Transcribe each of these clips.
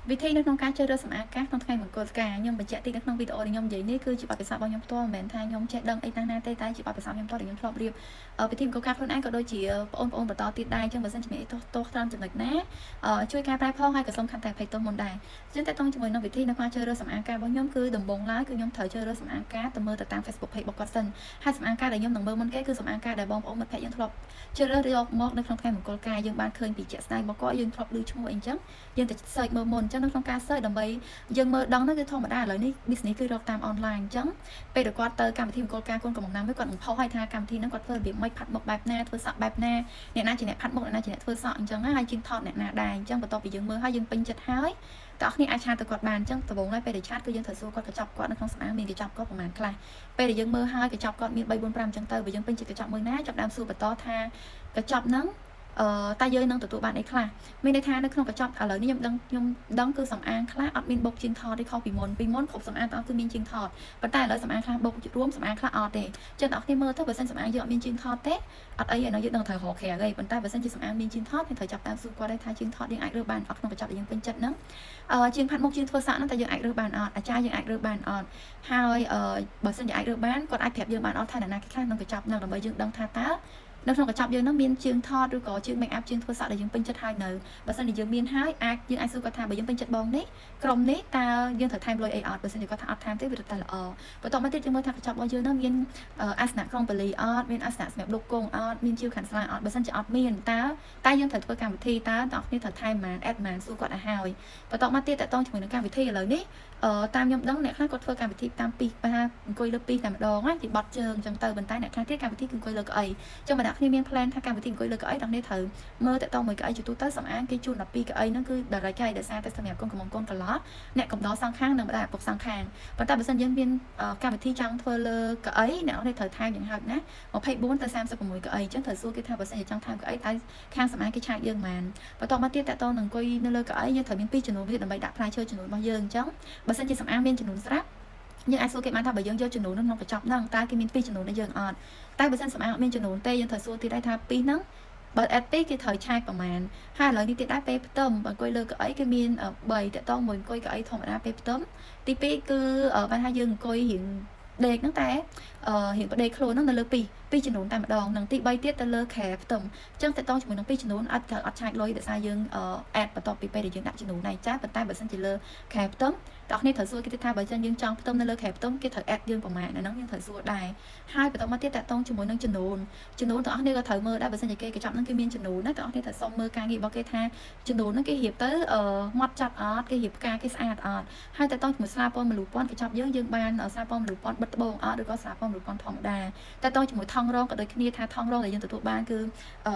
วิธีនៅក្នុងការជ្រើសរើសសម្អាងការក្នុងថ្ងៃមង្គលការខ្ញុំបញ្ជាក់ទីនៅក្នុងវីដេអូដែលខ្ញុំនិយាយនេះគឺជាបទពិសោធន៍របស់ខ្ញុំផ្ទាល់មិនមែនថាខ្ញុំចេះដឹងអីណាទេតែជាបទពិសោធន៍ខ្ញុំផ្ទាល់ដែលខ្ញុំធ្លាប់រៀបពិធីមង្គលការខ្លួនឯងក៏ដូចជាបងប្អូនបន្តទៀតដែរអញ្ចឹងបើសិនជាមានអីទោះត្រង់ចំណុចណាជួយកែប្រែផងហើយក៏សូមខន្តីអភ័យទោសមុនដែរអញ្ចឹងតើតោះជាមួយនឹងវិធីនៅក្នុងជ្រើសរើសសម្អាងការរបស់ខ្ញុំគឺដំបូងឡើយគឺខ្ញុំត្រូវជ្រើសរើសសម្អាងការទៅមើលទៅតាម Facebook page របស់គាត់សិនហើយសម្អាងការដែលខ្ញុំនឹងមើលមុនគេគឺសម្អាងការដែលបងប្អូនមិត្តភក្តិយើងធ្លាប់ជ្រើសរើសយកមកនៅក្នុងថ្ងៃមង្គលការយើងបានឃើញពីជាក់ស្ដែងរបស់គាត់យើងធ្លាប់ឮឈ្មោះអីអញ្ចឹងយើងទៅ search មើលមុនអញ្ចឹងនៅក្នុងការ search ដើម្បីយើងមើលដឹងនោះគឺធម្មតាឥឡូវនេះ business គឺរកតាម online អញ្ចឹងពេលដែលគាត់ទៅកម្មវិធីមង្គលការកូនកំមុំណាមួយគាត់នឹងផុសឲ្យថាកម្មវិធីហ្នឹងគាត់ធ្វើរបៀបម៉េចផាត់មុខបែបណាធ្វើសក់បែបណាអ្នកណាជាអ្នកផាត់មុខអ្នកណាជាអ្នកធ្វើសក់អញ្ចឹងហើយជាងថតអ្នកណាដែរអញ្ចឹងបន្ទាប់ពីយើងមើលហើយយើងពេញចិត្តហើយតើអ្នកអាចឆាតទៅគាត់បានអញ្ចឹងដំបូងឡើយពេលដែលឆាតគឺយើងត្រូវសួរគាត់កញ្ចប់គាត់នៅក្នុងសម្អាងមានកញ្ចប់គាត់ប្រហែលខ្លះពេលដែលយើងមើលហើយកញ្ចប់គាត់មាន3 4 5អញ្ចឹងទៅបើយើងពេញចិត្តកញ្ចប់មួយណាចាប់ដើមសួរបន្តថាកញ្ចប់ហ្នឹងតែយើងនឹងទទួលបានអីខ្លះមានន័យថានៅក្នុងកញ្ចប់ឥឡូវនេះខ្ញុំដឹងគឺសម្អាងខ្លះអត់មានបុកជាងថតទេខុសពីមុនគ្រប់សម្អាងទាំងអស់គឺមានជាងថតប៉ុន្តែឥឡូវសម្អាងខ្លះបុករួមសម្អាងខ្លះអត់ទេចឹងអ្នកគ្នាមើលទៅបើសិនសម្អាងយើងអត់មានជាងថតទេអត់អីឯនោះយើងនឹងត្រូវរកក្រៅទេប៉ុន្តែបើសិនជាសម្អាងមានជាងថតយើងត្រូវចាប់តាមសួរគាត់ថាជាងថតយើងអាចរើសបានអត់ក្នុងកញ្ចប់ដែលយើងពេញចិត្តហ្នឹងជាងផាត់មុខជាងធ្វើសក់ហ្នឹងតែយើងអាចរើសបានអត់អាចារ្យយើងអាចរើសបានអត់ហើយបើសិនជាអាចរើសបានគាត់អាចប្រាប់យើងបានអត់ថាអ្នកណាគេខ្លះក្នុងកញ្ចប់ហ្នឹងដើម្បីយើងដឹងថាតើនៅក្នុងកញ្ចប់យើងហ្នឹងមានជើងថតឬក៏ជើង make up ជើងធ្វើសក់ដែលយើងពេញចិត្តហើយនៅបើសិនជាយើងមានហើយយើងអាចសួរគាត់ថាបើយើងពេញចិត្តបងនេះក្រុមនេះតើយើងត្រូវថែមលុយអីអត់បើសិនជាគាត់ថាអត់ថែមទេវាទៅតែល្អបន្ទាប់មកទៀតយើងមើលថាកញ្ចប់របស់យើងហ្នឹងមានអាសនៈក្រុងបលីអត់មានអាសនៈសម្រាប់លោកគង់អត់មានជាវខាត់ស្លាអត់បើសិនជាអត់មានតើយើងត្រូវធ្វើកម្មវិធីតើអ្នកគ្នាត្រូវថែមប៉ុន្មាន add ប៉ុន្មានសួរគាត់ឲ្យហើយបន្ទាប់មកទៀតតកតងជាមួយនឹងកម្មវិធីឥឡូវនេះតាមខ្ញុំដឹងអ្នកខ្លះគាត់ធ្វើកម្មវិធីតាមពីអង្គុយលើពីតែម្ដងណាជាបត់ជើងអញ្ចឹងទៅប៉ុន្តែអ្នកខ្លះទៀតកម្មវិធីគឺអង្គុយលើកៅអីអញ្ចឹងបើអ្នកគ្នាមាន plan ថាកម្មវិធីអង្គុយលើកៅអីដល់នេះត្រូវមើលតកតងមួយកៅអីជាទូទៅសម្អាងគេជូន12កៅអីហ្នឹងគឺ direct ហើយដោយសារតែសម្រាប់កូនកំមុំកូនកន្លោះអ្នកកំដរសងខាងនិងម្ដាយឪពុកសងខាងប៉ុន្តែបើសិនយើងមានកម្មវិធីចង់ធ្វើលើកៅអីអ្នកនេះត្រូវថែមយ៉ាងហោចណា24ទៅ36កៅអីអញ្ចឹងត្រូវសួរគេថាបើសិនជាចង់ថែមកៅអីតែខាងសម្អាងគេឆាតយើងបានបន្ទាប់មកទៀតតកតងនឹងអង្គុយនៅលើកៅអីយើងត្រូវមាន2ចំនួនទៀតដើម្បីដាក់ផ្លែឈើចំនួនរបស់យើងអញ្ចឹងបើសិនជាសម្អាងមានចំនួនស្រាប់យើងអាចសួរគេបានថាបើយើងយកចំនួនក្នុងកញ្ចប់ហ្នឹងតើគេមាន2ចំនួនដែលយើងអត់តែបើសិនសម្អាងអត់មានចំនួនទេយើងត្រូវសួរទៀតដែរថា2ហ្នឹងបើ add 2គេត្រូវឆាយប្រមាណហើយឥឡូវនេះទៀតដែរពេលផ្ទឹមបើអង្គុយលើកៅអីគេមាន3តកតងមួយអង្គុយកៅអីធម្មតាពេលផ្ទឹមទី2គឺបានថាយើងអង្គុយរៀងដេកហ្នឹងតែរៀងបដេកខ្លួនហ្នឹងនៅលើ2ចំនួនតែម្ដងនិងទី3ទៀតទៅលើខែផ្ទឹមអញ្ចឹងតកតងជាមួយនឹង2ចំនួនអត់ឆាយលុយដោយសារយើង add បន្ទាប់ពីពេលដែលយើងដាក់ចំនួនnàyចាប៉ុន្តែបើសិនជាលើខែផ្ទឹមតោះគ្នាត្រូវសួរគេថាបើយើងចង់ផ្ទឹមនៅលើខែផ្ទឹមគេត្រូវ add យើងប្រមាណអាហ្នឹងយើងត្រូវសួរដែរហើយបន្តមកទៀតតកតងជាមួយនឹងចំនួនទាំងអស់គ្នាក៏ត្រូវមើលដែរបើសិនជាគេកញ្ចប់ហ្នឹងគេមានចំនួនណាតោះគ្នាត្រូវសុំមើលការងាររបស់គេថាចំនួនហ្នឹងគេរៀបទៅម៉ត់ចាត់អត់គេរៀបផ្កាគេស្អាតអត់ហើយតកតងជាមួយស្លាពណ៌មលូពណ៌កញ្ចប់យើងបានស្លាពណ៌មលូពណ៌បិទត្បូងអត់ឬក៏ស្លាពណ៌មលូពណ៌ធម្មតាតកតងជាមួយថង់រងក៏ដូចគ្នាថាថង់រងដែលយើងទទួលបានគឺ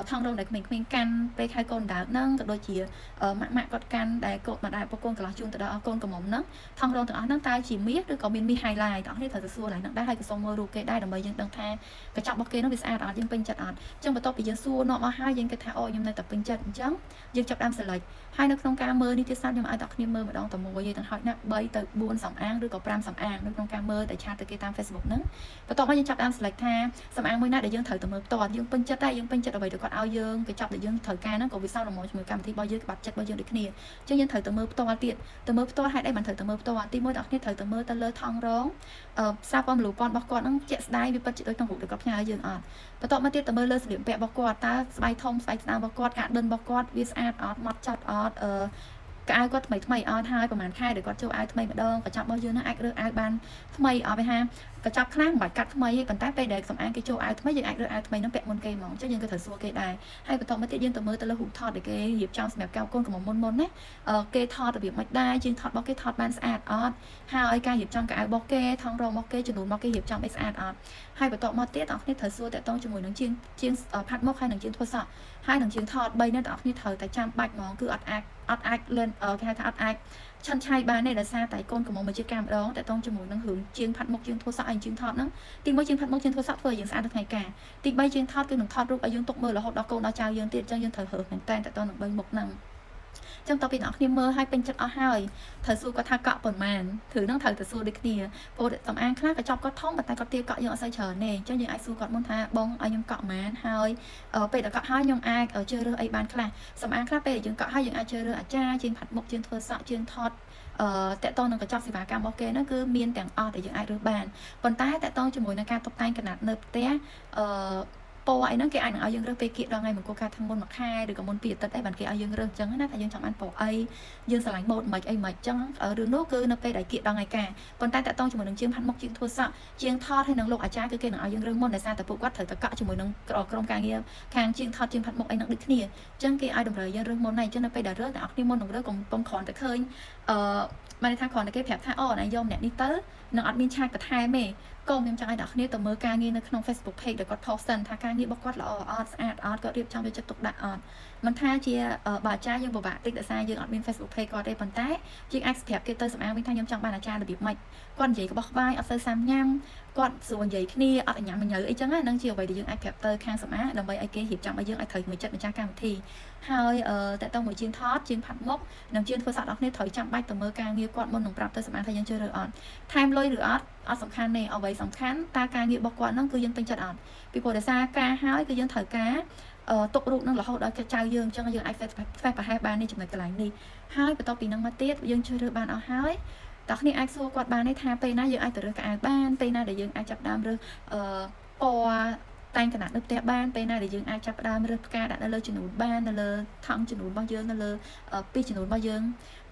ថង់រងដែលក្មេងៗកាន់ពេលខែកូនដៅហ្នឹងក៏ដូចជាម៉ាក់គាត់កាន់ដែលកូនម្ដាយប្រពន្ធកន្លោះជូនទៅដល់កូនកំមុំហ្នឹងថង់រងទាំងអស់ហ្នឹងតើជាមាសឬក៏មានមាស highlight ទាំងអស់នេះត្រូវទៅសួរឡើងហ្នឹងដែរហើយក៏សូមមើលរូបគេដែរដើម្បីយើងដឹងថាកញ្ចប់របស់គេនោះវាស្អាតអត់យើងពេញចិត្តអត់អញ្ចឹងបន្ទាប់ពីយើងសួរនាំអស់ហើយយើងគិតថាអូខ្ញុំនៅតែពេញចិត្តអញ្ចឹងយើងចាប់ដើម select ហើយនៅក្នុងការមើលនេះទៀតខ្ញុំឲ្យអ្នកគ្នាមើលម្ដងតែមួយទេទាំងហោចណាស់3ទៅ4សំអាងឬក៏5សំអាងនៅក្នុងការមើលតែឆាតទៅគេតាម Facebook ហ្នឹងបន្ទាប់មកយើងចាប់ដើម select ថាសំអាងមួយណាដែលយើងត្រូវទៅមើលផ្ទាល់យើងពេញចិត្តដែរយើងពេញចិត្តអ្វីដែលគាត់ឲ្យយើងកញ្ចប់ដែលយើងត្រូវការហ្នឹងក៏វាសោតល្មមជាមួយកម្មវិធីរបស់យើងបាត់ចិត្តរបស់យើងដូចគ្នាអញ្ចឹងយើងត្រូវទៅមើលផ្ទាល់ទៀតទៅមើលផ្ទាល់ហេតុអីបានត្រូវទៅមើលផ្ទាល់ទី1អ្នកគ្នាត្រូវទៅមើលទៅលើថង់រងសារពណ៌មលូពណ៌របស់គាត់ហ្នឹងជាក់ស្ដែងវាពិតជាដូចក្នុងរូបដែលគាត់ផ្ញើឲ្យយើងអត់បន្ទាប់មកទៀតទៅមើលលើសម្លៀកបំពាក់របស់គាត់តើស្បែកធំស្បែកស្ដើងរបស់គាត់ការដិនរបស់គាត់វាស្អាតអត់ម៉ត់ចត់អត់កៅអៅគាត់ថ្មីអត់ហើយប្រហែលខែដែលគាត់ចូលអាវថ្មីម្ដងកញ្ចប់របស់យើងហ្នឹងអាចរើសអាវបានថ្មីអត់ទេហាកញ្ចប់ខ្លះមិនបាច់កាត់ថ្មីទេប៉ុន្តែពេលដែលសម្អាងគេចូលអាវថ្មីយើងអាចរើសអាវថ្មីហ្នឹងពាក់មុនគេហ្មងអញ្ចឹងយើងក៏ត្រូវសួរគេដែរហើយបន្តមកទៀតយើងទៅមើលទៅលើរូបថតដែលគេរៀបចំសម្រាប់កៅកូនកំមុនណាគេថតរបៀបមិនដែរជាងថតរបស់គេថតបានស្អាតអត់ហើយការរៀបចំកៅអៅរបស់គេថងរងរបស់គេចំនួនរបស់គេរៀបចំឲ្យស្អាតអត់ហើយបន្តមកទៀតអ្នកគ្នាត្រូវសួរតកតងជាមួយនឹងជាងផាត់មុខហើយនឹងជាងធ្វើសក់ហើយនឹងជាងថត3នេះអ្នកគ្នាត្រូវតែចាំបាច់ហ្មងគឺអត់អាចលឿនគេហៅថាអត់អាចឆាន់ឆាយបានទេដោយសារតែកូនកំមុំមកជាការម្ដងតកតងជាមួយនឹងរឿងជាងផាត់មុខជាងធ្វើសក់ហើយជាងថតហ្នឹងទី1ជាងផាត់មុខជាងធ្វើសក់ធ្វើឲ្យយើងស្អាតថ្ងៃការទី3ជាងថតគឺនឹងថតរូបឲ្យយើងទុកមើលរហូតដល់កូនដល់ចៅយើងទៀតអញ្ចឹងយើងត្រូវរើសមែនតើតកតងនឹង3មុខហ្នឹង ចឹងតទៅពីអ្នកគ្នាមើលឲ្យពេញចិត្តអស់ហើយត្រូវសួរគាត់ថាកក់ប៉ុន្មានឬនឹងត្រូវទៅសួរដូចគ្នាព្រោះសំអាងខ្លះក៏ចប់គាត់ធំប៉ុន្តែគាត់ទាកក់យើងអត់សូវច្រើនទេអញ្ចឹងយើងអាចសួរគាត់មុនថាបងឲ្យខ្ញុំកក់ប៉ុន្មានហើយពេលដែលកក់ហើយខ្ញុំអាចជ្រើសរើសអីបានខ្លះសំអាងខ្លះពេលដែលយើងកក់ហើយយើងអាចជ្រើសរើសអាចារ្យជាងផាត់មុខជាងធ្វើសក់ជាងថតតកតងនឹងកញ្ចប់សេវាកម្មរបស់គេហ្នឹងគឺមានទាំងអស់ដែលយើងអាចរើសបានប៉ុន្តែតកតងជាមួយនឹងការតុបតែងកណាត់នៅផ្ទះពណ៌អីហ្នឹងគេអាចនឹងឲ្យយើងរើសពេលគៀកដល់ថ្ងៃមង្គលការthángមុនមួយខែឬក៏មុន2អាទិត្យអីបានគេឲ្យយើងរើសអញ្ចឹងណាថាយើងចង់បានពណ៌អីយើងស្រឡាញ់ម៉ូដមិនអីមិនអញ្ចឹងរឿងនោះគឺនៅពេលដែលគៀកដល់ថ្ងៃការប៉ុន្តែតកតងជាមួយនឹងជាងផាត់មុខជាងធ្វើសក់ជាងថតហើយនឹងលោកអាចារ្យគឺគេនឹងឲ្យយើងរើសមុនដោយសារតែពួកគាត់ត្រូវតែកក់ជាមួយនឹងក្រុមការងារខាងជាងថតជាងផាត់មុខអីនឹងដូចគ្នាអញ្ចឹងគេឲ្យតម្រូវយើងរើសមុនហើយអញ្ចឹងនៅពេលដែលរើសអ្នកគ្នាមុននឹងរើសកុំគ្រាន់តែឃើញបានថាគ្រាន់តែគេប្រាប់ថាអូណាយកម្នាក់នេះទៅនឹងអត់មានឆាតបន្ថែមទេក៏ខ្ញុំចង់ឲ្យអ្នកគ្នាទៅមើលការងារនៅក្នុង Facebook page ដែលគាត់ post សិនថាការងាររបស់គាត់ល្អអត់ស្អាតអត់គាត់រៀបចំយកចិត្តទុកដាក់អត់មិនថាជាបើអាចារ្យយើងពិបាកតិចដោយសារយើងអត់មាន Facebook page គាត់ទេប៉ុន្តែយើងអាចប្រាប់គេទៅសម្អាងវិញថាខ្ញុំចង់បានអាចារ្យរបៀបម៉េចគាត់និយាយក្បោះក្បាយអត់សូវសាំញ៉ាំគាត់ស្រួលនិយាយគ្នាអត់ញ៉ាំញ៉ៅអីចឹងណានឹងជាអ្វីដែលយើងអាចប្រាប់ទៅខាងសម្អាងដើម្បីឲ្យគេរៀបចំឲ្យយើងឲ្យត្រូវមួយចិត្តម្ចាស់កម្មវិធីហើយតើតើមួយជាងថតជាងផាត់មុខនិងជាងធ្វើសក់ដល់គ្នាត្រូវចាំបាច់ទៅមើលការងារគាត់មុននឹងប្រាប់ទៅសម្អាងថាយើងជឿឬអត់ថែមលុយឬអត់សំខាន់ទេអ្វីសំខាន់តើការងាររបស់គាត់ហ្នឹងគឺយើងពេញចិត្តអត់ពីព្រោះដោយសារការហើយគឺយើងត្រូវការទុករូបនឹងរហូតដល់ចៅយើងអញ្ចឹងយើងអាច face ប្រហែលបាននេះចំណុចកន្លែងនេះហើយបន្ទាប់ពីហ្នឹងមកទៀតយើងជឿរើសបានអស់ហើយតើគ្នាអាចសួរគាត់បានទេថាពេលណាយើងអាចទៅរើសកៅអៅបានពេលណាដែលយើងអាចចាប់ដើមរើសពណ៌តែងកណាត់នៅផ្ទះបានពេលណាដែលយើងអាចចាប់ដើមរើសផ្កាដាក់នៅលើចំនួនបាននៅលើថង់ចំនួនរបស់យើងនៅលើពីចំនួនរបស់យើង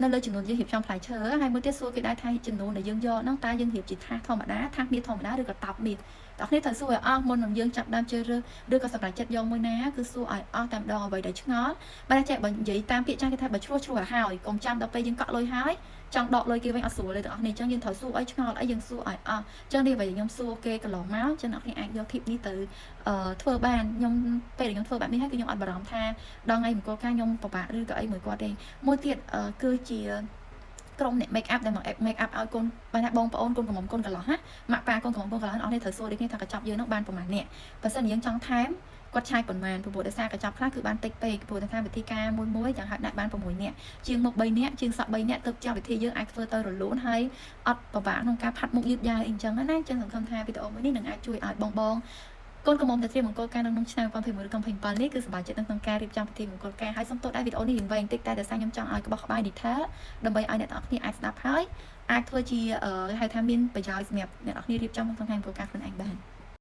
នៅលើចំនួនយើងរៀបចំផ្លែឈើហើយមួយទៀតសួរគេដែរថាចំនួនដែលយើងយកហ្នឹងតើយើងរៀបជាថាសធម្មតាថាសមាសធម្មតាឬក៏តប់មាសតើគ្នាត្រូវសួរឲ្យអស់មុននឹងយើងចាប់ដើមជឿរើសឬក៏សម្រាប់ចិត្តយកមួយណាគឺសួរឲ្យអស់តែម្ដងអ្វីដែលឆ្ងល់បើចេះបើនិយាយតាមពាក្យចាស់គេថាបើឆ្លោះឲ្យហើយកុំចាំដល់ពេលយើងកក់លុយហើយចង់ដកលុយគេវិញអត់ស្រួលទេទាំងអស់នេះអញ្ចឹងយើងត្រូវសួរឲ្យឆ្ងល់អីយើងសួរឲ្យអស់អញ្ចឹងនេះអ្វីខ្ញុំសួរគេកន្លងមកចឹងអ្នកនេះអាចយក tip នេះទៅធ្វើបានខ្ញុំពេលដែលខ្ញុំធ្វើបែបនេះហើយគឺខ្ញុំអត់បារម្ភថាដល់ថ្ងៃមង្គលការខ្ញុំពិបាកឬក៏អីមួយគាត់ទេមួយទៀតគឺជាក្រុមអ្នក make up ដែលមក make up ឲ្យកូនបានថាបងប្អូនកូនកំមុំកូនកន្លោះណាម៉ាក់ប៉ាកូនកំមុំកូនកន្លោះអស់នេះត្រូវសួរដូចគ្នាថាកញ្ចប់យើងនឹងបានប្រហែលអ្នកបើសិនយើងចង់ថែមគាត់ឆាយប៉ុន្មានព្រោះដោយសារកញ្ចប់ខ្លះគឺបានតិចពេកព្រោះថាវិធីការមួយយ៉ាងហោចណាស់បាន6នាក់ជាងមុខ3នាក់ជាងសក់3នាក់ទៅចាប់វិធីយើងអាចធ្វើទៅរលូនហើយអត់ពិបាកក្នុងការផាត់មុខយឺតយ៉ាវអីចឹងណាចឹងសង្ឃឹមថាវីដេអូមួយនេះនឹងអាចជួយឲ្យបងកូនកំមុំតែត្រៀមមង្គលការនៅក្នុងឆ្នាំ2021ឬ2027នេះគឺសប្បាយចិត្តក្នុងការរៀបចំពិធីមង្គលការហើយសូមទោសដែរវីដេអូនេះវែងតិចតែដោយសារខ្ញុំចង់ឲ្យក្បោះក្បាយ detail ដើម្បីឲ្យអ្នកទាំងអស់គ្នាអាចស្ដាប់ហើយអាចធ្វើជាហៅថាមានប្រយោជន៍សម្រាប់អ្នកទាំងអស់គ្នារៀបចំក្នុងថ្ងៃមង្គលការខ្លួនឯងបាន